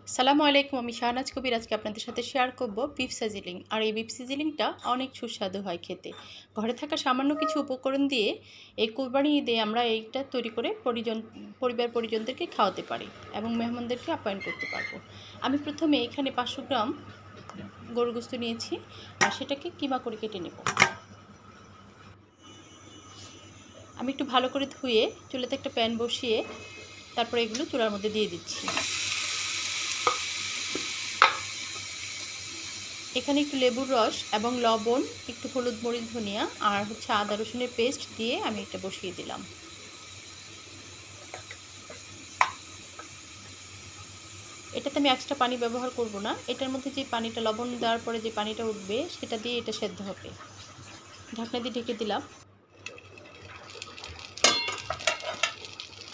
সালামু আলাইকুম। আমি শাহনাজ কবির আজকে আপনাদের সাথে শেয়ার করব বিফ সিজলিং। আর এই বিফ সিজলিংটা অনেক সুস্বাদু হয় খেতে। ঘরে থাকা সামান্য কিছু উপকরণ দিয়ে এই কোরবানি ঈদে আমরা এইটা তৈরি করে পরিবার পরিজনদেরকে খাওয়াতে পারি এবং মেহমানদেরকে আপ্যায়ন করতে পারবো। আমি প্রথমে এখানে 500 গ্রাম গরুর গোশত নিয়েছি আর সেটাকে কিমা করে কেটে নেব। আমি একটু ভালো করে ধুয়ে চুলাতে একটা প্যান বসিয়ে তারপরে এগুলো চুলার মধ্যে দিয়ে দিচ্ছি। এখানে একটু লেবুর রস এবং লবণ, একটু হলুদ, মরিচ, ধনিয়া আর আদা রসুনের পেস্ট দিয়ে আমি এটা বসিয়ে দিলাম। এটাতে আমি এক্সট্রা পানি ব্যবহার করব না। এটার মধ্যে যে পানিটা, লবণ দেওয়ার পরে যে পানিটা উঠবে সেটা দিয়ে এটা সেদ্ধ হবে। ঢাকনা দিয়ে ঢেকে দিলাম।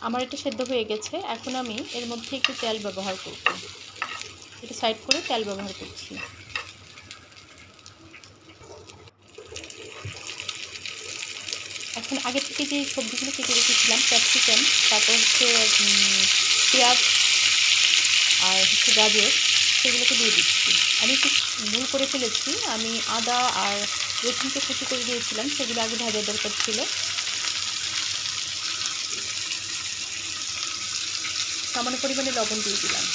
আমার এটা সেদ্ধ হয়ে গেছে। এখন আমি এর মধ্যে একটু তেল ব্যবহার করব। এটা সাইড করে তেল ব্যবহার করছি। এখন আগে থেকে যে সবজিগুলো কেটে রেখেছিলাম, ক্যাপসিকাম, তারপর পেঁয়াজ আর গাজর, সেগুলোকে দিয়ে দিচ্ছি। আমি একটু ভুল করে ফেলেছি। আমি আদা আর রসুনকে কুচি করে দিয়েছিলাম, সেগুলো আগে ভাজার দরকার ছিল। সামান্য পরিমাণে লবণ দিয়ে দিলাম।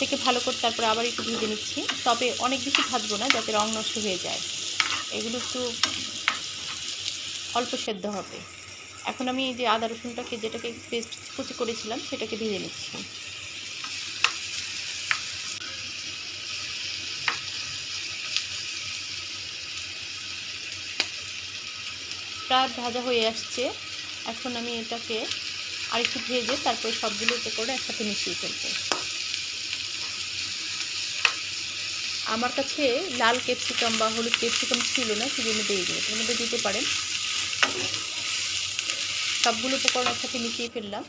থেকে ভালো করে তারপরে আবার একটু ভেজে নিচ্ছি। তবে অনেক বেশি ভাজবো না, যাতে রং নষ্ট হয়ে যায়। এগুলো একটু অল্প সেদ্ধ হবে। এখন আমি এই যে আদা রসুনটাকে, যেটাকে পেস্ট কুচি করেছিলাম, সেটাকে ভেজে নিচ্ছি। প্রায় ভাজা হয়ে আসছে। এখন আমি এটাকে আরেকটু ভেজে তারপরে সবগুলো উপকরণ একসাথে মিশিয়ে ফেলবো। আমার কাছে লাল ক্যাপসিকাম বা হলুদ ক্যাপসিকাম ছিল না, সেজন্য দিইনি। এর মধ্যে দিতে পারেন। সবগুলো উপকরণ একসাথে মিশিয়ে ফেললাম।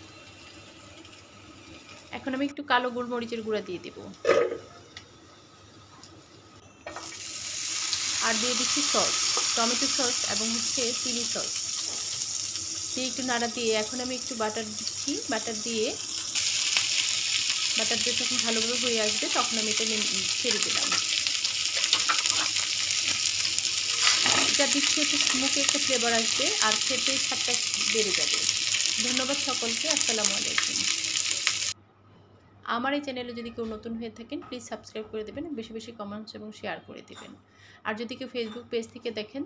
এখন আমি একটু কালো গোলমরিচের গুঁড়া দিয়ে দেব আর দিয়ে দিচ্ছি সস, টমেটো সস এবং চিলি সস দিয়ে একটু নাড়া দিয়ে এখন আমি একটু বাটার দিচ্ছি। বাটার দিয়ে যখন ভালোভাবে হয়ে আসবে তখন আমি এটা ছেড়ে দিলাম। এটা দিচ্ছি একটু স্মোকি একটা ফ্লেভার আসবে আর খেতে স্বাদটা বেড়ে যাবে। ধন্যবাদ সকলকে। আসসালামু আলাইকুম। আমার এই চ্যানেলে যদি কেউ নতুন হয়ে থাকেন, প্লিজ সাবস্ক্রাইব করে দেবেন, বেশি বেশি কমেন্টস এবং শেয়ার করে দেবেন। আর যদি কেউ ফেসবুক পেজ থেকে দেখেন